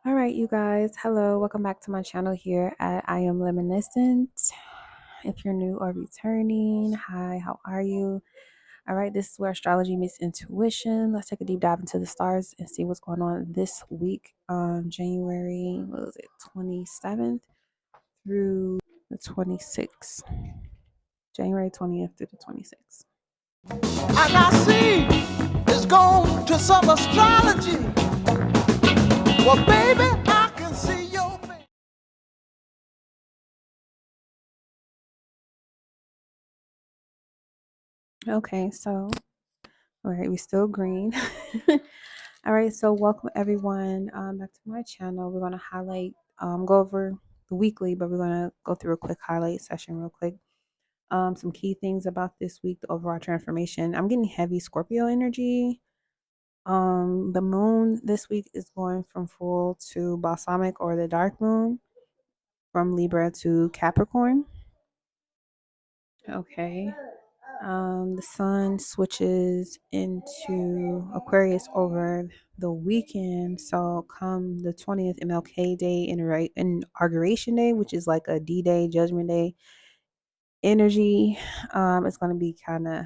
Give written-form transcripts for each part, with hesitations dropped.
All right, you guys. Hello. Welcome back to my channel here at I Am Reminiscent. If you're new or returning, hi, how are you? All right, this is where astrology meets intuition. Let's take a deep dive into the stars and see what's going on this week, January, 27th through the 26th. January 20th through the 26th. And I see it's gone to some astrology. Well, baby, I can see your face. Okay, so all right, we still green. All right, so welcome everyone back to my channel. We're gonna highlight, go over the weekly, but we're gonna go through a quick highlight session real quick. Some key things about this week, the overall transformation. I'm getting heavy Scorpio energy. The moon this week is going from full to balsamic or the dark moon, from Libra to Capricorn. Okay. The sun switches into Aquarius over the weekend. So come the 20th, MLK Day, Inauguration Day, which is like a D-Day, Judgment Day energy. It's going to be kind of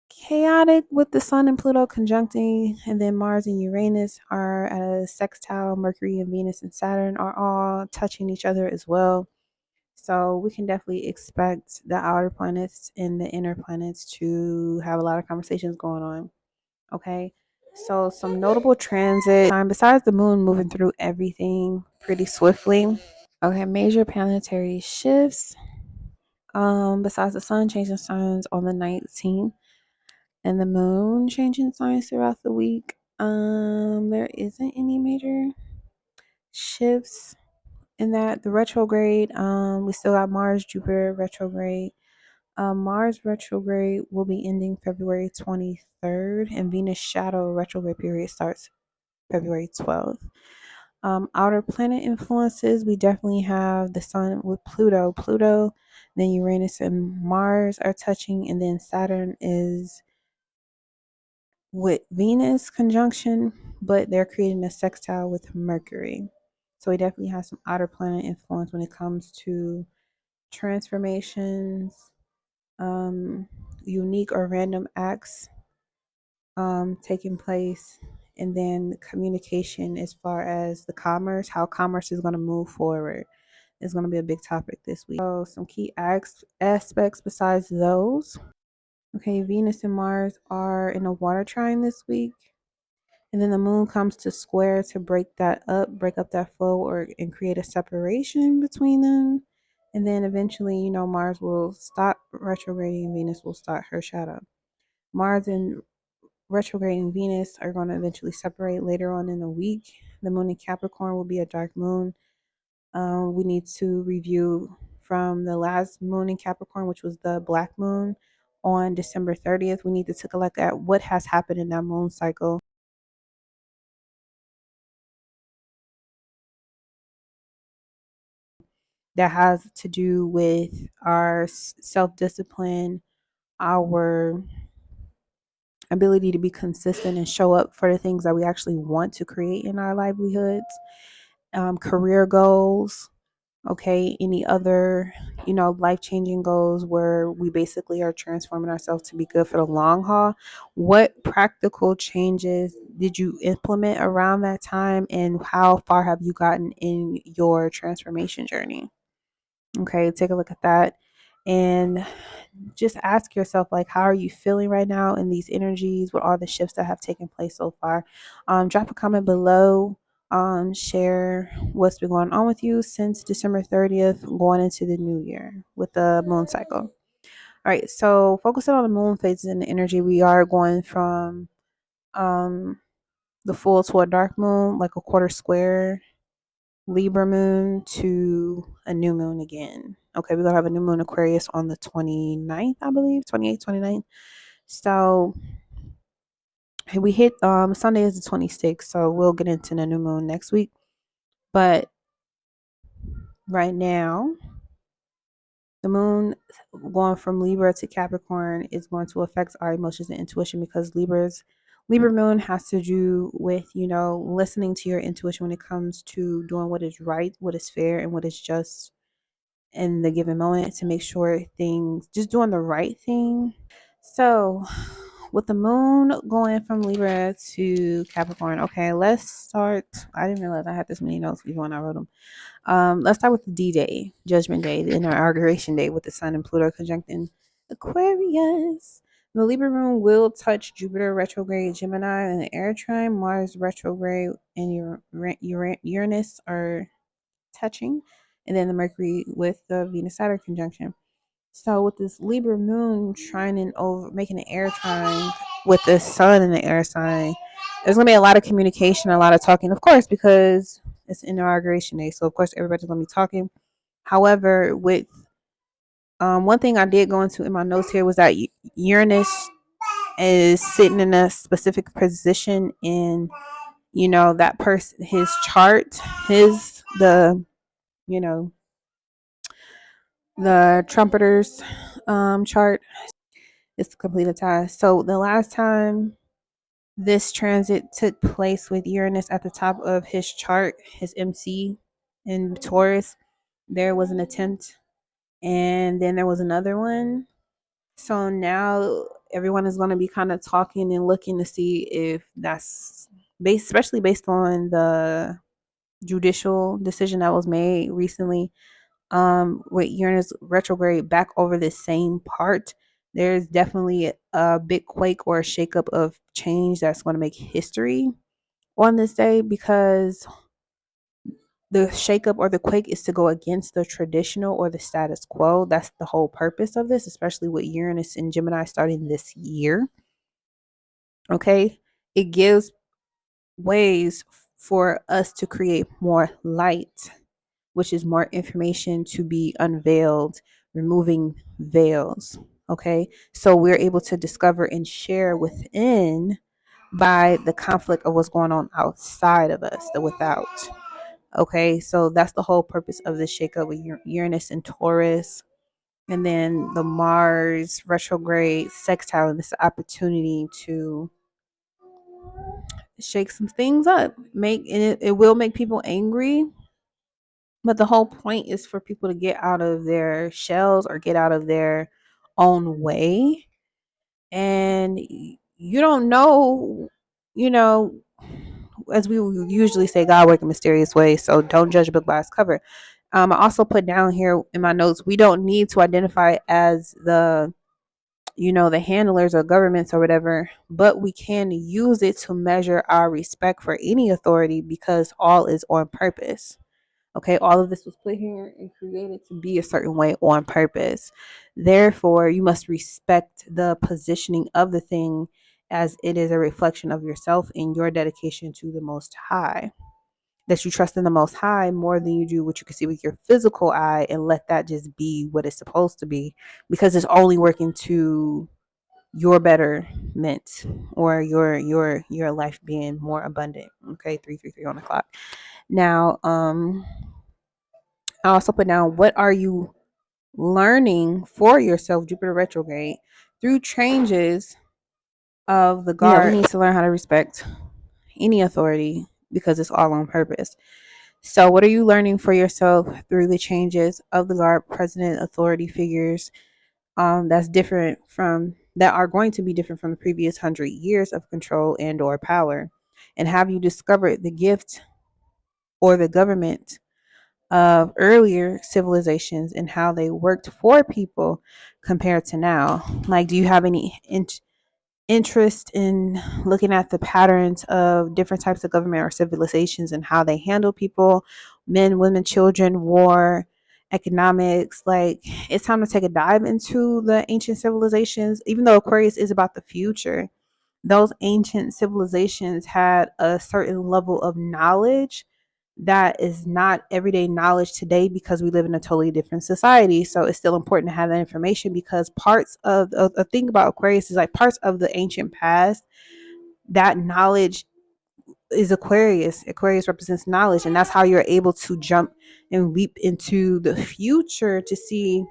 chaotic with the sun and Pluto conjuncting, and then Mars and Uranus are at a sextile. Mercury and Venus and Saturn are all touching each other as well. So we can definitely expect the outer planets and the inner planets to have a lot of conversations going on. Okay. So some notable transit time besides the moon moving through everything pretty swiftly. Okay, major planetary shifts. Besides the sun changing signs on the 19th and the moon changing signs throughout the week. There isn't any major shifts in that. The retrograde, we still got Mars Jupiter retrograde. Mars retrograde will be ending February 23rd, and Venus shadow retrograde period starts February 12th. Outer planet influences, we definitely have the sun with Pluto, then Uranus and Mars are touching, and then Saturn is with Venus conjunction, but they're creating a sextile with Mercury. So we definitely have some outer planet influence when it comes to transformations, unique or random acts taking place, and then communication as far as the commerce, how commerce is going to move forward is going to be a big topic this week. So some key aspects besides those. Okay, Venus and Mars are in a water trine this week. And then the moon comes to square to break that up, break up that flow, or and create a separation between them. And then eventually, Mars will stop retrograding and Venus will start her shadow. Mars and retrograde and Venus are going to eventually separate later on in the week. The moon in Capricorn will be a dark moon. We need to review from the last moon in Capricorn, which was the black moon on December 30th. We need to take a look at what has happened in that moon cycle. That has to do with our self-discipline, our ability to be consistent and show up for the things that we actually want to create in our livelihoods, career goals, okay, any other, life-changing goals where we basically are transforming ourselves to be good for the long haul. What practical changes did you implement around that time, and how far have you gotten in your transformation journey? Okay, take a look at that and just ask yourself, like, how are you feeling right now in these energies with all the shifts that have taken place so far? Drop a comment below. Share what's been going on with you since December 30th, going into the new year with the moon cycle. All right, so focusing on the moon phases and the energy, we are going from the full to a dark moon, like a quarter square Libra moon to a new moon again. Okay, we're going to have a new moon Aquarius on the 29th, I believe, 28th, 29th. So we hit Sunday is the 26th, so we'll get into the new moon next week. But right now, the moon going from Libra to Capricorn is going to affect our emotions and intuition, because Libra moon has to do with, listening to your intuition when it comes to doing what is right, what is fair, and what is just in the given moment to make sure things, just doing the right thing. So, with the moon going from Libra to Capricorn, okay, let's start. I didn't realize I had this many notes before when I wrote them. Let's start with the D-Day, Judgment Day, the Inauguration Day with the Sun and Pluto conjuncting Aquarius. The Libra moon will touch Jupiter retrograde Gemini and the air trine. Mars retrograde and Uranus are touching. And then the Mercury with the Venus Saturn conjunction. So with this Libra moon trining over, making an air trine with the sun in the air sign, there's gonna be a lot of communication, a lot of talking, of course, because it's inauguration day. So of course everybody's gonna be talking. However, with one thing I did go into in my notes here was that Uranus is sitting in a specific position in, that person, his chart, you know, the trumpeter's chart is complete a tie. So the last time this transit took place with Uranus at the top of his chart, his MC in Taurus, there was an attempt, and then there was another one. So now everyone is going to be kind of talking and looking to see if that's based, especially based on the judicial decision that was made recently, with Uranus retrograde back over the same part. There's definitely a big quake or a shakeup of change that's going to make history on this day, because the shakeup or the quake is to go against the traditional or the status quo. That's the whole purpose of this, especially with Uranus and Gemini starting this year. Okay. It gives ways for us to create more light, which is more information to be unveiled, removing veils. Okay. So we're able to discover and share within by the conflict of what's going on outside of us, the without. Okay. So that's the whole purpose of this shakeup with Uranus and Taurus. And then the Mars retrograde sextile, and this opportunity to shake some things up. It will make people angry, but the whole point is for people to get out of their shells or get out of their own way. And you don't know, you know, as we usually say, God work in mysterious ways. So don't judge a book by its cover. I also put down here in my notes, we don't need to identify as the handlers or governments or whatever, but we can use it to measure our respect for any authority because all is on purpose. Okay, all of this was put here and created to be a certain way on purpose. Therefore, you must respect the positioning of the thing as it is a reflection of yourself and your dedication to the Most High. That you trust in the Most High more than you do what you can see with your physical eye, and let that just be what it's supposed to be, because it's only working to your betterment or your life being more abundant. Okay, 333 on the clock. Now, I also put down, what are you learning for yourself, Jupiter retrograde, through changes of the guard. We need to learn how to respect any authority because it's all on purpose. So what are you learning for yourself through the changes of the guard, president, authority figures, that are going to be different from the previous 100 years of control and or power? And have you discovered the gift or the government of earlier civilizations and how they worked for people compared to now? Like, do you have any interest in looking at the patterns of different types of government or civilizations and how they handle people, men, women, children, war, economics? Like, it's time to take a dive into the ancient civilizations. Even though Aquarius is about the future, those ancient civilizations had a certain level of knowledge that is not everyday knowledge today because we live in a totally different society. So it's still important to have that information, because parts of the thing about Aquarius is, like, parts of the ancient past, that knowledge is Aquarius. Aquarius represents knowledge, and that's how you're able to jump and leap into the future to see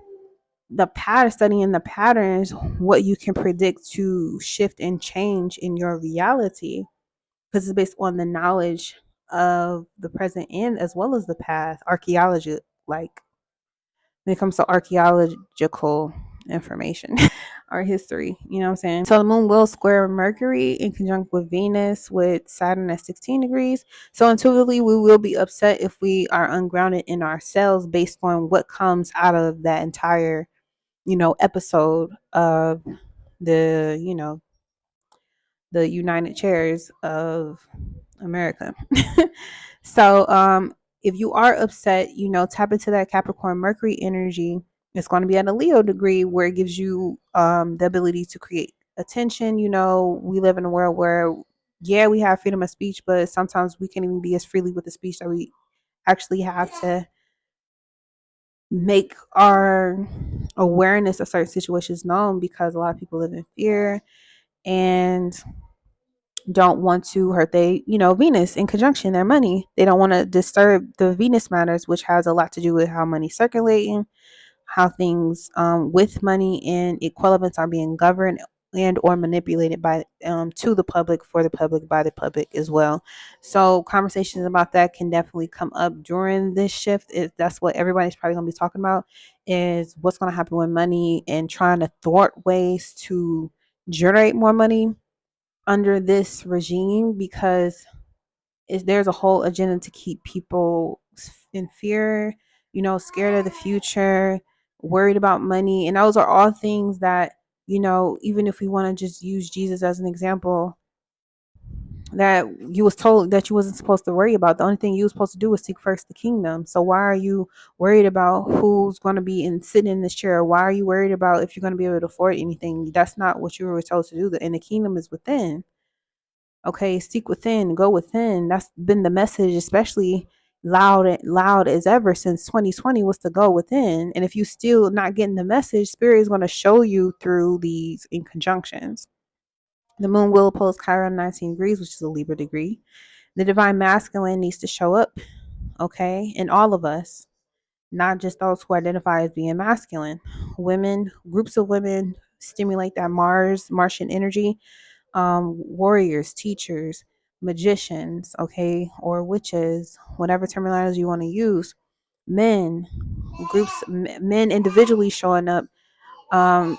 the pattern, studying the patterns, what you can predict to shift and change in your reality, because it's based on the knowledge of the present and as well as the past. Archaeology, like when it comes to archaeological information or history, you know what I'm saying? So the moon will square Mercury in conjunct with Venus, with Saturn at 16 degrees. So intuitively, we will be upset if we are ungrounded in ourselves based on what comes out of that entire, episode of the, the United Chairs of America. So, if you are upset, tap into that Capricorn Mercury energy. It's going to be at a Leo degree where it gives you the ability to create attention. We live in a world where, yeah, we have freedom of speech, but sometimes we can't even be as freely with the speech that we actually have to make our awareness of certain situations known, because a lot of people live in fear and don't want to hurt Venus in conjunction their money. They don't want to disturb the Venus matters, which has a lot to do with how money's circulating, how things with money and equivalents are being governed and or manipulated by to the public, for the public, by the public as well. So conversations about that can definitely come up during this shift. That's what everybody's probably going to be talking about, is what's going to happen with money and trying to thwart ways to generate more money under this regime, because there's a whole agenda to keep people in fear, scared of the future, worried about money. And those are all things that, even if we want to just use Jesus as an example, that you was told that you wasn't supposed to worry about. The only thing you was supposed to do was seek first the kingdom. So why are you worried about who's going to be sitting in this chair? Why are you worried about if you're going to be able to afford anything? That's not what you were told to do. And the kingdom is within. Okay, seek within, go within. That's been the message, especially loud as ever since 2020, was to go within. And if you still not getting the message, spirit is going to show you through these in conjunctions. The moon will oppose Chiron 19 degrees, which is a Libra degree. The divine masculine needs to show up, okay, in all of us, not just those who identify as being masculine. Women, groups of women stimulate that Martian energy. Warriors, teachers, magicians, okay, or witches, whatever terminology you want to use. Men, men individually showing up, um,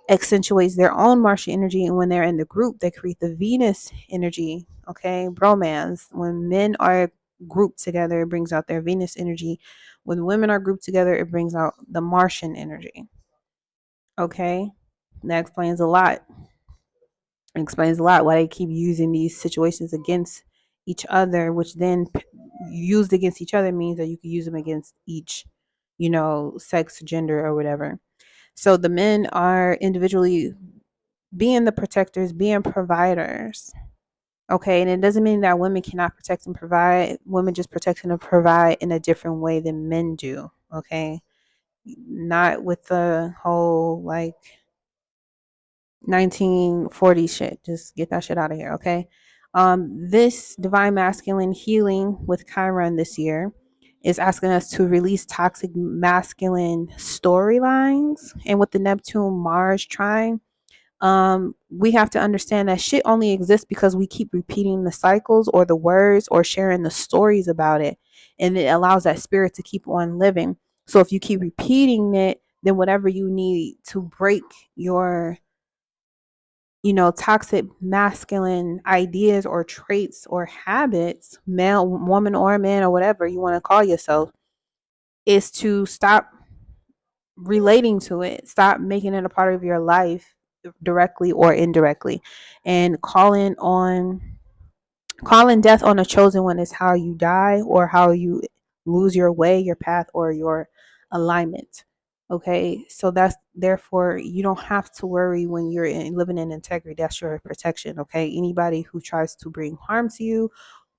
accentuates their own Martian energy, and when they're in the group, they create the Venus energy. Okay, bromance. When men are grouped together, it brings out their Venus energy. When women are grouped together, it brings out the Martian energy. Okay, that explains a lot. It explains a lot why they keep using these situations against each other, which then used against each other means that you can use them against each, sex, gender, or whatever. So the men are individually being the protectors, being providers. Okay, and it doesn't mean that women cannot protect and provide. Women just protect and provide in a different way than men do. Okay, not with the whole like 1940 shit. Just get that shit out of here, okay? This divine masculine healing with Chiron this year is asking us to release toxic masculine storylines. And with the Neptune Mars trine, we have to understand that shit only exists because we keep repeating the cycles or the words or sharing the stories about it. And it allows that spirit to keep on living. So if you keep repeating it, then whatever you need to break your toxic masculine ideas or traits or habits, male, woman, or man, or whatever you want to call yourself, is to stop relating to it, stop making it a part of your life directly or indirectly, and calling death on a chosen one is how you die or how you lose your way, your path, or your alignment. Okay, so that's therefore you don't have to worry when you're living in integrity. That's your protection. Okay, anybody who tries to bring harm to you,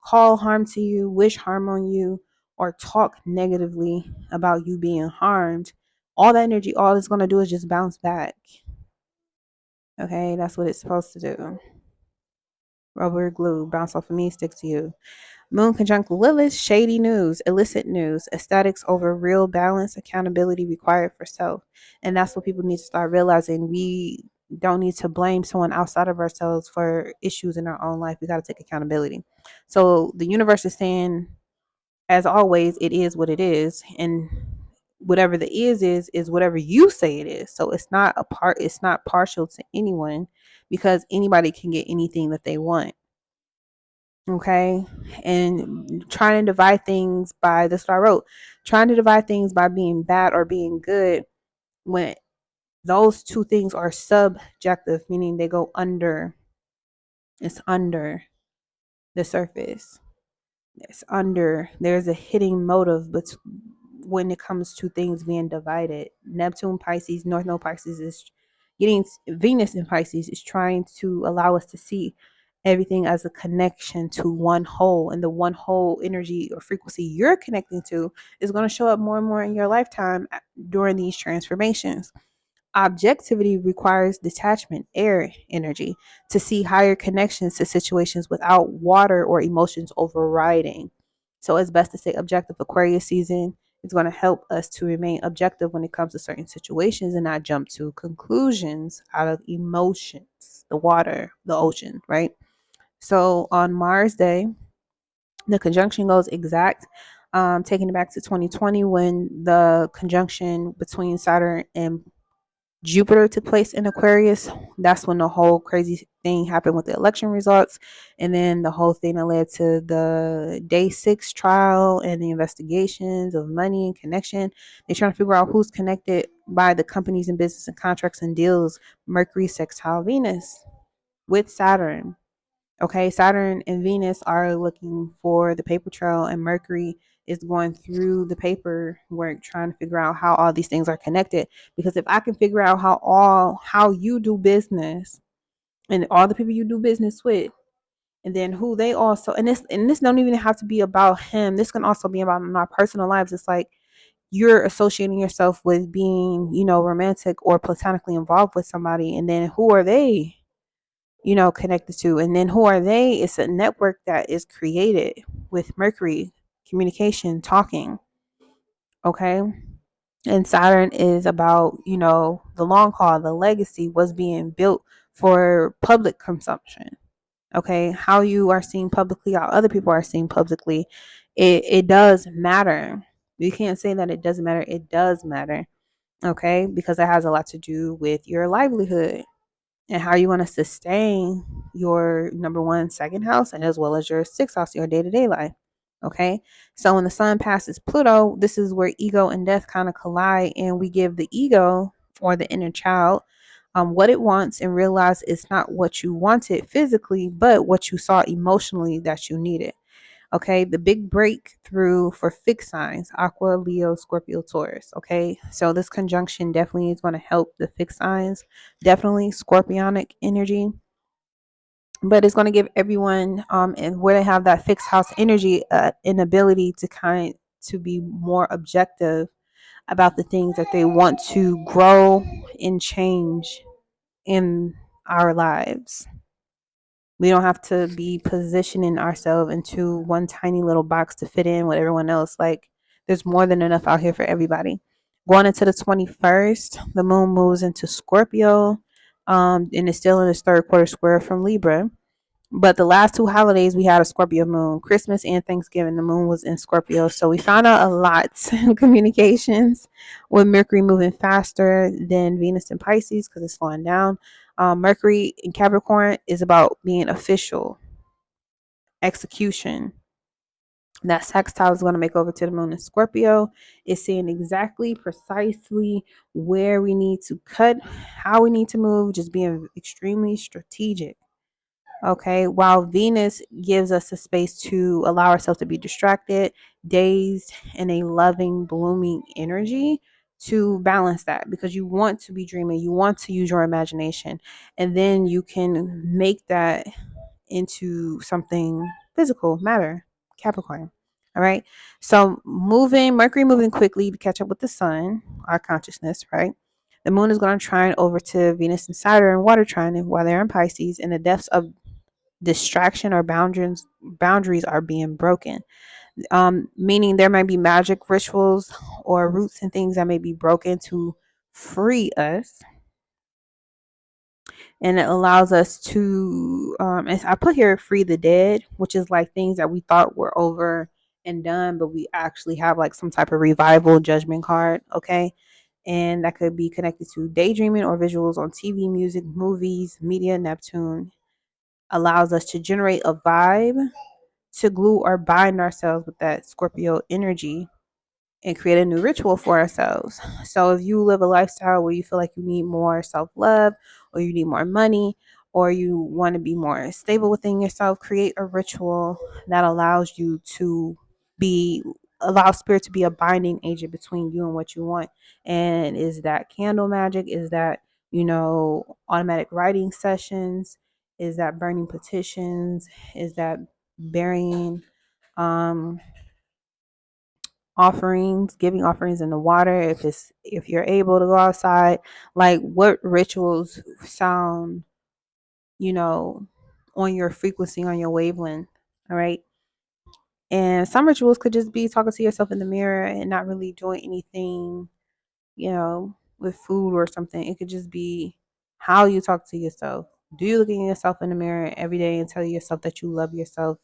call harm to you, wish harm on you, or talk negatively about you being harmed, all that energy, all it's going to do is just bounce back. Okay, that's what it's supposed to do. Rubber glue, bounce off of me, stick to you. Moon conjunct Lilith, shady news, illicit news, aesthetics over real balance, accountability required for self. And that's what people need to start realizing. We don't need to blame someone outside of ourselves for issues in our own life. We got to take accountability. So the universe is saying, as always, it is what it is. And whatever the is whatever you say it is. So it's not partial to anyone, because anybody can get anything that they want. Okay. And trying to divide things by, this what I wrote, trying to divide things by being bad or being good, when those two things are subjective, meaning they go under, it's under the surface. It's under, there's a hidden motive, but when it comes to things being divided, Neptune, Pisces, North Node Pisces is getting, Venus in Pisces is trying to allow us to see everything as a connection to one whole, and the one whole energy or frequency you're connecting to is going to show up more and more in your lifetime during these transformations. Objectivity requires detachment, air energy, to see higher connections to situations without water or emotions overriding. So it's best to stay objective. Aquarius season is going to help us to remain objective when it comes to certain situations and not jump to conclusions out of emotions, the water, the ocean, right? So on Mars Day, the conjunction goes exact. Taking it back to 2020, when the conjunction between Saturn and Jupiter took place in Aquarius. That's when the whole crazy thing happened with the election results. And then the whole thing that led to the day 6 trial and the investigations of money and connection. They're trying to figure out who's connected by the companies and business and contracts and deals. Mercury sextile Venus with Saturn. Okay, Saturn and Venus are looking for the paper trail, and Mercury is going through the paper work trying to figure out how all these things are connected. Because if I can figure out how you do business and all the people you do business with, and then who they also, and this don't even have to be about him. This can also be about in our personal lives. It's like you're associating yourself with being, romantic or platonically involved with somebody, and then who are they, connected to? And then who are they? It's a network that is created with Mercury, communication, talking. Okay. And Saturn is about, the long haul, the legacy was being built for public consumption. Okay. How you are seen publicly, how other people are seen publicly, it does matter. You can't say that it doesn't matter. It does matter. Okay. Because it has a lot to do with your livelihood and how you want to sustain your number one, second house, and as well as your sixth house, your day to day life. Okay. So when the sun passes Pluto, this is where ego and death kind of collide, and we give the ego or the inner child what it wants and realize it's not what you wanted physically, but what you saw emotionally that you needed. Okay, the big breakthrough for fixed signs: Aqua, Leo, Scorpio, Taurus. Okay, so this conjunction definitely is going to help the fixed signs, definitely scorpionic energy, but it's going to give everyone and where they have that fixed house energy an ability to to be more objective about the things that they want to grow and change in our lives. We don't have to be positioning ourselves into one tiny little box to fit in with everyone else. Like, there's more than enough out here for everybody. Going into the 21st, the moon moves into Scorpio, and it's still in its third quarter square from Libra. But the last two holidays, we had a Scorpio moon. Christmas and Thanksgiving, the moon was in Scorpio. So we found out a lot in communications, with Mercury moving faster than Venus in Pisces because it's slowing down. Mercury in Capricorn is about being official, execution. That sextile is going to make over to the moon in Scorpio. It's seeing exactly, precisely where we need to cut, how we need to move, just being extremely strategic. Okay, while Venus gives us a space to allow ourselves to be distracted, dazed, in a loving, blooming energy to balance that, because you want to be dreaming, you want to use your imagination, and then you can make that into something physical, matter, Capricorn. All right, so Mercury moving quickly to catch up with the sun, our consciousness, right? The moon is going to trine over to Venus and Saturn, water trine, while they're in Pisces, in the depths of distraction or boundaries are being broken. Meaning there might be magic rituals or roots and things that may be broken to free us, and it allows us to as I put here, free the dead, which is like things that we thought were over and done, but we actually have like some type of revival judgment card. Okay, and that could be connected to daydreaming or visuals on TV, music, movies, media. Neptune allows us to generate a vibe to glue or bind ourselves with that Scorpio energy and create a new ritual for ourselves. So if you live a lifestyle where you feel like you need more self-love, or you need more money, or you want to be more stable within yourself, create a ritual that allows you to be allow spirit to be a binding agent between you and what you want. And is that candle magic? Is that, automatic writing sessions? Is that burning petitions? Is that burying um offerings, giving offerings in the water, if you're able to go outside? Like, what rituals sound, you know on your frequency, on your wavelength? All right. And some rituals could just be talking to yourself in the mirror and not really doing anything, with food or something. It could just be how you talk to yourself. Do you look at yourself in the mirror every day and tell yourself that you love yourself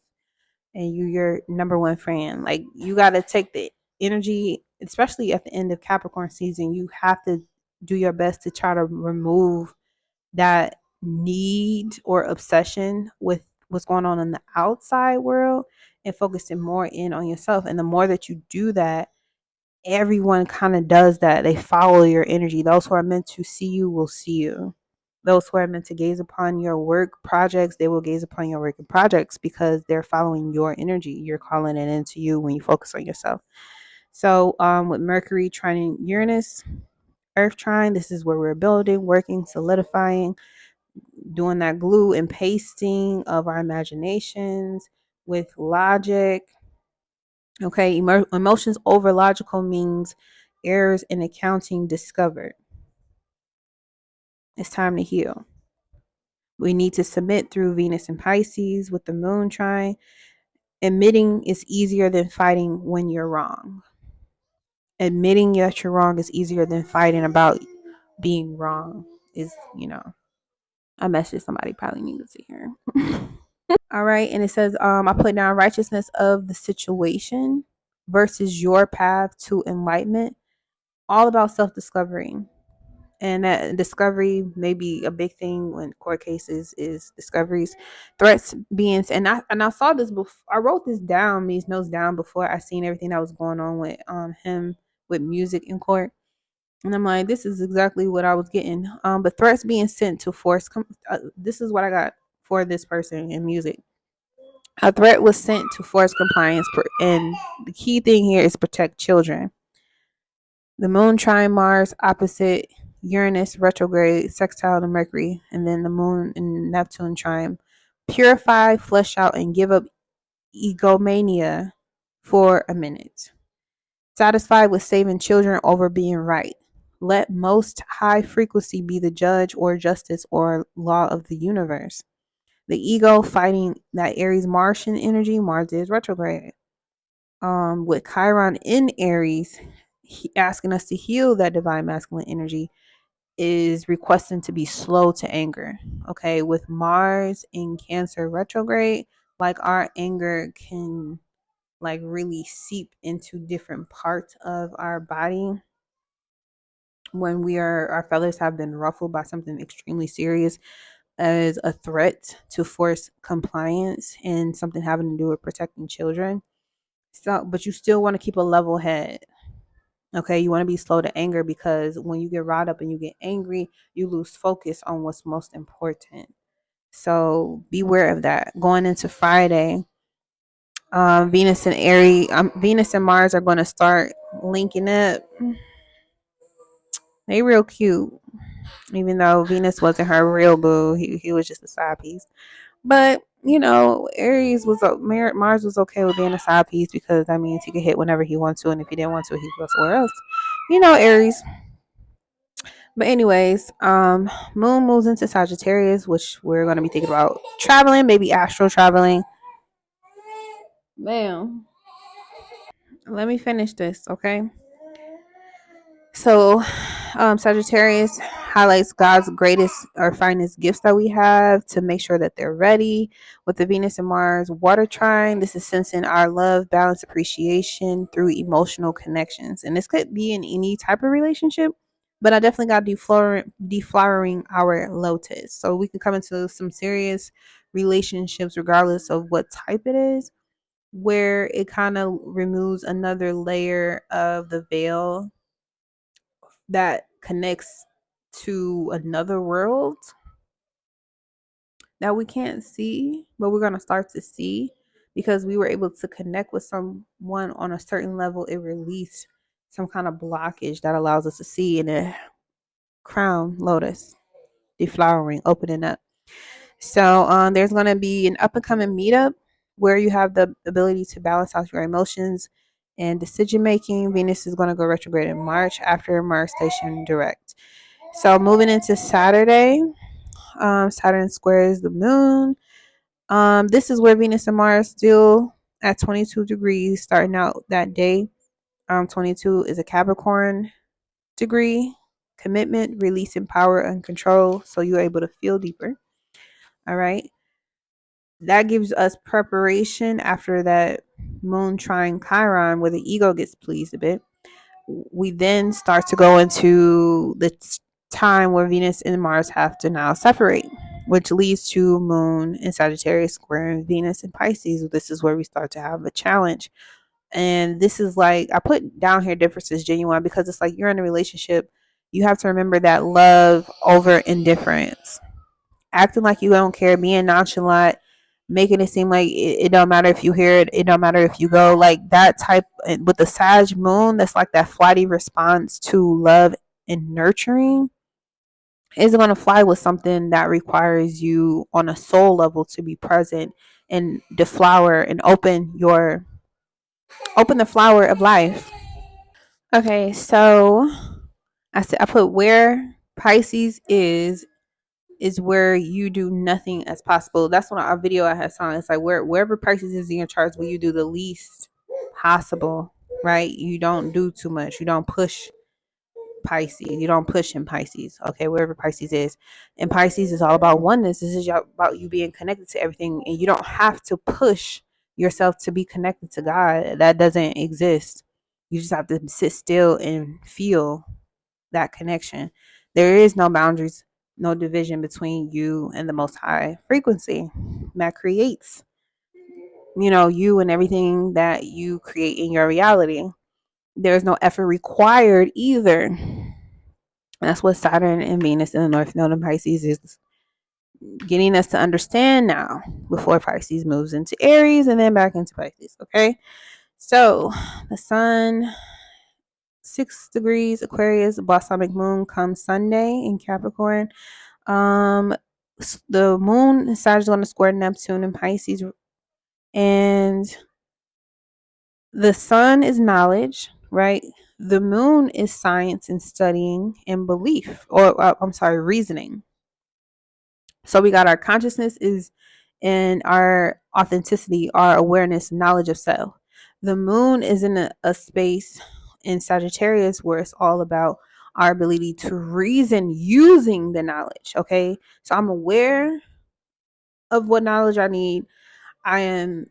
and you your number one friend? Like, you got to take the energy, especially at the end of Capricorn season. You have to do your best to try to remove that need or obsession with what's going on in the outside world and focusing more in on yourself. And the more that you do that, everyone kind of does that. They follow your energy. Those who are meant to see you will see you. Those who are meant to gaze upon your work projects, they will gaze upon your work and projects because they're following your energy. You're calling it into you when you focus on yourself. So, with Mercury trining Uranus, Earth trine, this is where we're building, working, solidifying, doing that glue and pasting of our imaginations with logic. Okay, emotions over logical means errors in accounting discovered. It's time to heal. We need to submit through Venus and Pisces with the moon trine. Admitting is easier than fighting when you're wrong. Admitting that you're wrong is easier than fighting about being wrong. Is, a message somebody probably needed to hear. All right, and it says, I put down righteousness of the situation versus your path to enlightenment. All about self-discovery. And that discovery may be a big thing when court cases is discoveries, threats being, and I saw this before. I wrote this down, these notes down, before I seen everything that was going on with him with music in court. And I'm like, this is exactly what I was getting. But threats being sent to force. This is what I got for this person in music. A threat was sent to force compliance, and the key thing here is protect children. The moon trine Mars opposite Uranus retrograde sextile to Mercury, and then the moon and Neptune trine. Purify, flesh out, and give up egomania for a minute. Satisfied with saving children over being right. Let most high frequency be the judge or justice or law of the universe. The ego fighting that Aries Martian energy. Mars is retrograde. With Chiron in Aries, asking us to heal that divine masculine energy, is requesting to be slow to anger. Okay, with Mars in Cancer retrograde, like, our anger can like really seep into different parts of our body when our feathers have been ruffled by something extremely serious as a threat to force compliance and something having to do with protecting children. So, but you still want to keep a level head. Okay, you want to be slow to anger, because when you get riled up and you get angry, you lose focus on what's most important. So beware of that. Going into Friday, Venus and Mars are going to start linking up. They real cute, even though Venus wasn't her real boo. He was just a side piece. But Mars was okay with being a side piece, because that means he could hit whenever he wants to, and if he didn't want to, he could go somewhere else. Aries. But anyways, Moon moves into Sagittarius, which we're gonna be thinking about traveling, maybe astral traveling. Bam. Let me finish this, okay? So, Sagittarius highlights God's greatest or finest gifts that we have to make sure that they're ready. With the Venus and Mars water trine, this is sensing our love, balance, appreciation through emotional connections. And this could be in any type of relationship, but I definitely got deflowering our lotus. So we can come into some serious relationships, regardless of what type it is, where it kind of removes another layer of the veil that connects to another world that we can't see, but we're going to start to see because we were able to connect with someone on a certain level. It released some kind of blockage that allows us to see in a crown lotus, deflowering, opening up. So there's going to be an up and coming meetup where you have the ability to balance out your emotions and decision making. Venus is going to go retrograde in March after Mars station direct. So moving into Saturday, Saturn squares the moon. This is where Venus and Mars still at 22 degrees starting out that day. 22 is a Capricorn degree, commitment, releasing power and control. So you're able to feel deeper. All right. That gives us preparation after that moon trine Chiron where the ego gets pleased a bit. We then start to go into the time where Venus and Mars have to now separate, which leads to Moon in Sagittarius squaring Venus in Pisces. This is where we start to have a challenge. And this is like, I put down here differences genuine because it's like you're in a relationship. You have to remember that love over indifference. Acting like you don't care, being nonchalant, making it seem like it don't matter if you hear it, it don't matter if you go, like that type with the Sag moon, that's like that flighty response to love and nurturing isn't going to fly with something that requires you on a soul level to be present and deflower and open the flower of life. Okay, so I put where Pisces is where you do nothing as possible. That's what our video I had on. It's like wherever Pisces is in your charts, where you do the least possible, right? You don't do too much. You don't push Pisces. You don't push in Pisces. Okay, wherever Pisces is. And Pisces is all about oneness. This is about you being connected to everything. And you don't have to push yourself to be connected to God. That doesn't exist. You just have to sit still and feel that connection. There is no boundaries, no division between you and the most high frequency that creates, you and everything that you create in your reality. There's no effort required either. That's what Saturn and Venus in the North Node in Pisces is getting us to understand now before Pisces moves into Aries and then back into Pisces. Okay. So the sun, 6 degrees Aquarius, balsamic moon comes Sunday in Capricorn. Um, the moon is Sagittarius on the square Neptune in Pisces, and the sun is knowledge, right? The moon is science and studying and belief, or I'm sorry, reasoning. So we got our consciousness is in our authenticity, our awareness, knowledge of self. The moon is in a space in Sagittarius where it's all about our ability to reason using the knowledge. Okay. So I'm aware of what knowledge I need. I am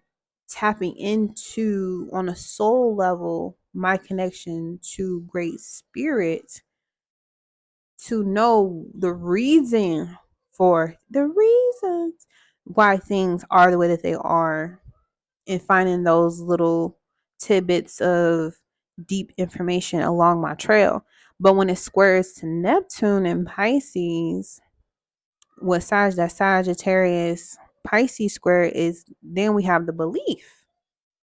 tapping into, on a soul level, my connection to Great Spirit to know the reason for the reasons why things are the way that they are, and finding those little tidbits of deep information along my trail. But when it squares to Neptune and Pisces, what that Sagittarius Pisces square is, then we have the belief,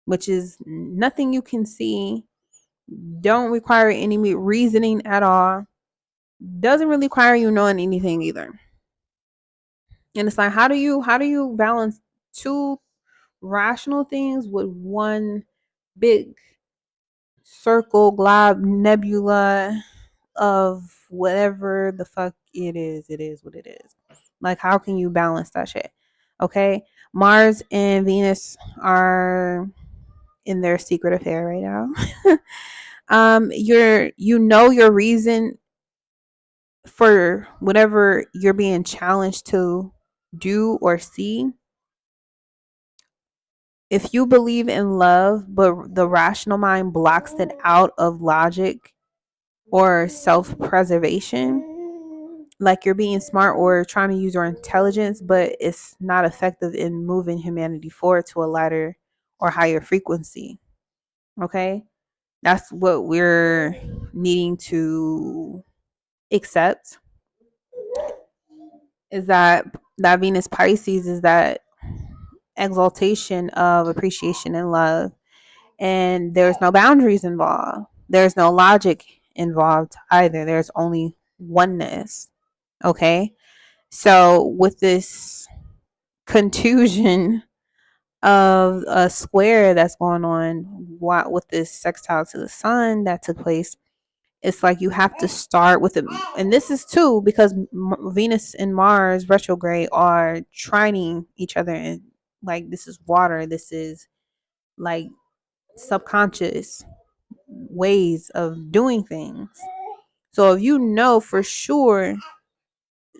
which is nothing you can see, don't require any reasoning at all, doesn't really require you knowing anything either. And it's like, how do you balance two rational things with one big circle glob nebula of whatever the fuck it is what it is. Like, how can you balance that shit? Okay. Mars and Venus are in their secret affair right now. Your reason for whatever you're being challenged to do or see. If you believe in love, but the rational mind blocks it out of logic or self preservation, like you're being smart or trying to use your intelligence, but it's not effective in moving humanity forward to a lighter or higher frequency. Okay. That's what we're needing to accept, is that Venus Pisces is that exaltation of appreciation and love. And there's no boundaries involved. There's no logic involved either. There's only oneness. Okay. So with this contusion of a square that's going on with this sextile to the sun that took place, it's like you have to start with it. And this is too because Venus and Mars retrograde are trining each other. And like, this is water. This is like subconscious ways of doing things. So if you know for sure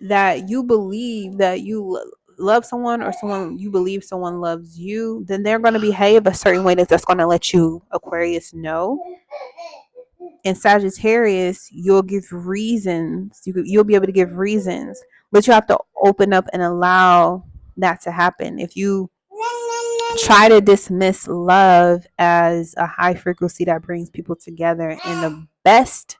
that you believe that you love someone, or someone you believe someone loves you, then they're going to behave a certain way that's going to let you, Aquarius, know. In Sagittarius, you'll give reasons. You'll be able to give reasons, but you have to open up and allow that to happen. If you try to dismiss love as a high frequency that brings people together in the best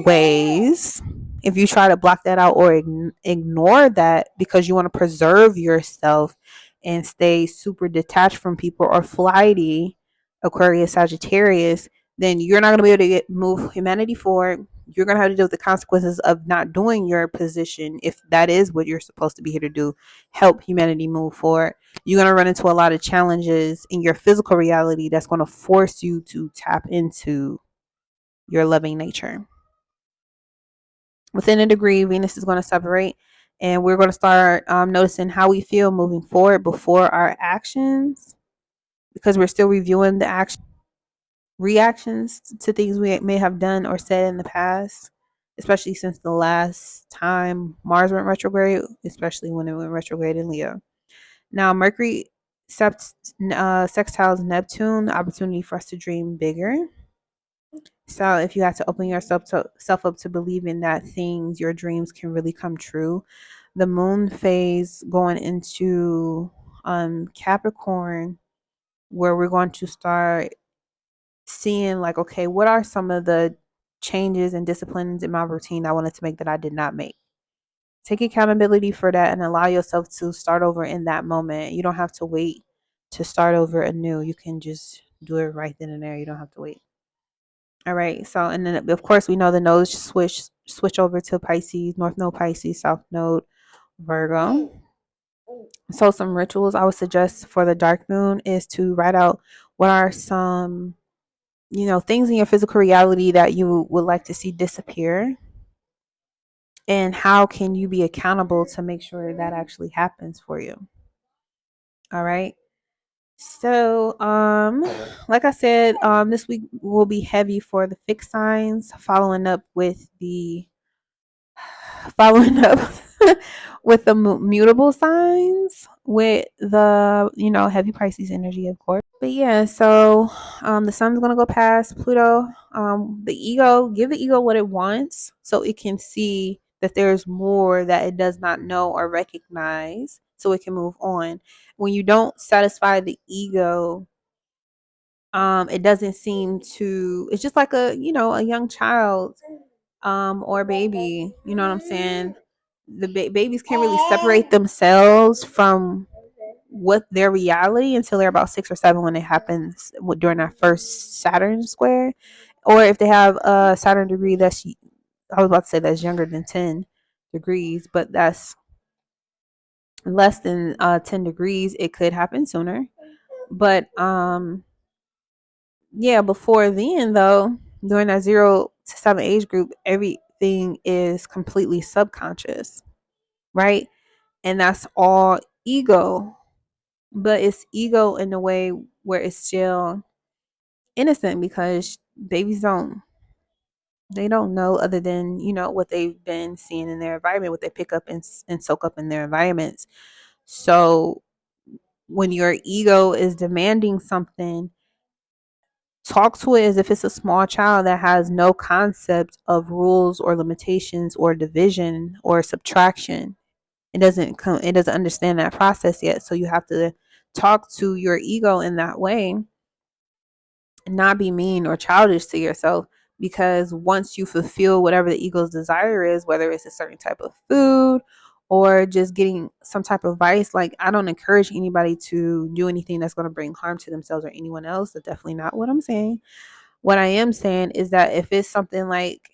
ways, if you try to block that out or ignore that because you want to preserve yourself and stay super detached from people or flighty, Aquarius, Sagittarius, then you're not going to be able to move humanity forward. You're going to have to deal with the consequences of not doing your position, if that is what you're supposed to be here to do, help humanity move forward. You're going to run into a lot of challenges in your physical reality that's going to force you to tap into your loving nature. Within a degree, Venus is going to separate, and we're going to start noticing how we feel moving forward before our actions, because we're still reviewing the reactions to things we may have done or said in the past, especially since the last time Mars went retrograde, especially when it went retrograde in Leo. Now, Mercury sextiles Neptune, opportunity for us to dream bigger. So if you have to open yourself up to believing that your dreams can really come true, the moon phase going into Capricorn, where we're going to start seeing like, okay, what are some of the changes and disciplines in my routine I wanted to make that I did not make? Take accountability for that and allow yourself to start over in that moment. You don't have to wait to start over anew. You can just do it right then and there. You don't have to wait. All right. So, and then of course we know the nodes switch over to Pisces, North Node Pisces, South Node Virgo. So some rituals I would suggest for the dark moon is to write out what are some, things in your physical reality that you would like to see disappear, and how can you be accountable to make sure that actually happens for you. All right. So, like I said, this week will be heavy for the fixed signs, following up with the mutable signs with the heavy Pisces energy, of course. But yeah, so the sun's gonna go past Pluto. The ego, give the ego what it wants so it can see that there's more that it does not know or recognize, so it can move on. When you don't satisfy the ego, it doesn't seem to, it's just like a young child or a baby, you know what I'm saying? The babies can't really separate themselves from what their reality until they're about 6 or 7, when it happens during that first Saturn square, or if they have a Saturn degree that's, I was about to say, that's younger than 10 degrees, but that's less than 10 degrees. It could happen sooner, but yeah, before then though, during that 0 to 7 age group, everything is completely subconscious, right? And that's all ego, but it's ego in a way where it's still innocent, because babies don't know other than, what they've been seeing in their environment, what they pick up and soak up in their environments. So when your ego is demanding something, talk to it as if it's a small child that has no concept of rules or limitations or division or subtraction. It doesn't understand that process yet. So you have to talk to your ego in that way, not be mean or childish to yourself, because once you fulfill whatever the ego's desire is, whether it's a certain type of food or just getting some type of vice, like, I don't encourage anybody to do anything that's going to bring harm to themselves or anyone else. That's definitely not what I'm saying. What I am saying is that if it's something like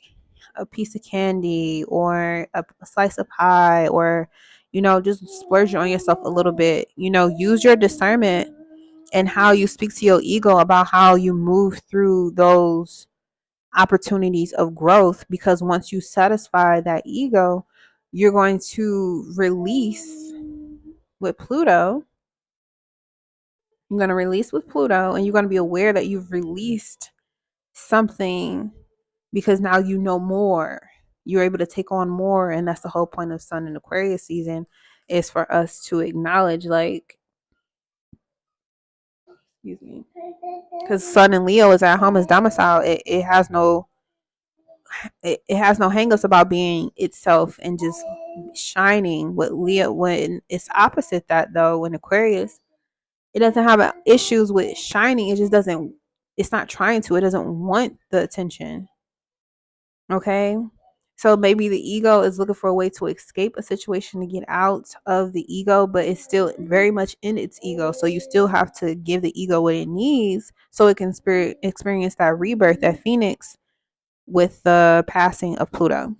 a piece of candy or a slice of pie, or just splurge on yourself a little bit, use your discernment and how you speak to your ego about how you move through those opportunities of growth. Because once you satisfy that ego, you're going to release with Pluto. You're going to release with Pluto, and you're going to be aware that you've released something, because now you know more. You're able to take on more. And that's the whole point of Sun and Aquarius season, is for us to acknowledge, like, excuse me, because Sun and Leo is at home, is domicile. It has no hangups about being itself and just shining. With Leo, when it's opposite that, though, in Aquarius, it doesn't have issues with shining. It just doesn't. It's not trying to. It doesn't want the attention. Okay. So maybe the ego is looking for a way to escape a situation to get out of the ego, but it's still very much in its ego. So you still have to give the ego what it needs so it can experience that rebirth, that phoenix, with the passing of Pluto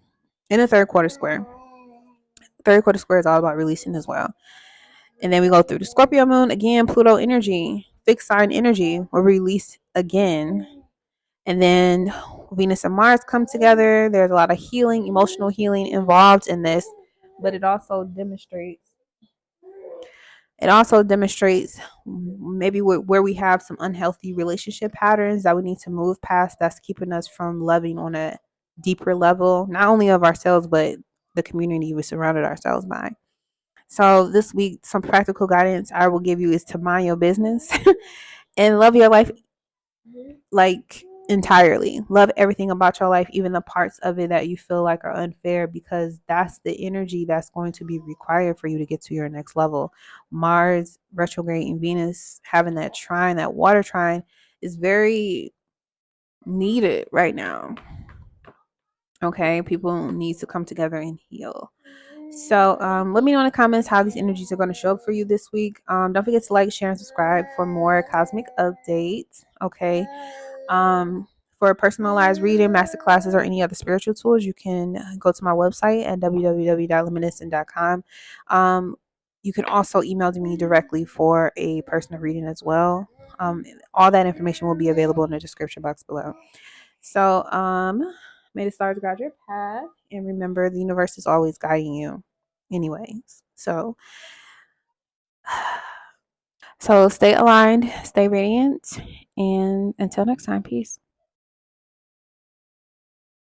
in the third quarter square. Third quarter square is all about releasing as well. And then we go through the Scorpio moon again, Pluto energy, fixed sign energy will release again. And then Venus and Mars come together. There's a lot of healing, emotional healing involved in this, but it also demonstrates maybe where we have some unhealthy relationship patterns that we need to move past, that's keeping us from loving on a deeper level, not only of ourselves, but the community we surrounded ourselves by. So this week, some practical guidance I will give you is to mind your business and love your life, like, entirely. Love everything about your life, even the parts of it that you feel like are unfair, because that's the energy that's going to be required for you to get to your next level. Mars retrograde and Venus having that trine, that water trine, is very needed right now. Okay, people need to come together and heal. So let me know in the comments how these energies are going to show up for you this week. Don't forget to like, share, and subscribe for more cosmic updates. Okay. For personalized reading, masterclasses, or any other spiritual tools, you can go to my website at www.luminiscent.com. You can also email me directly for a personal reading as well. All that information will be available in the description box below. So, may the stars guide your path, and remember, the universe is always guiding you. Anyways, so stay aligned, stay radiant, and until next time, peace.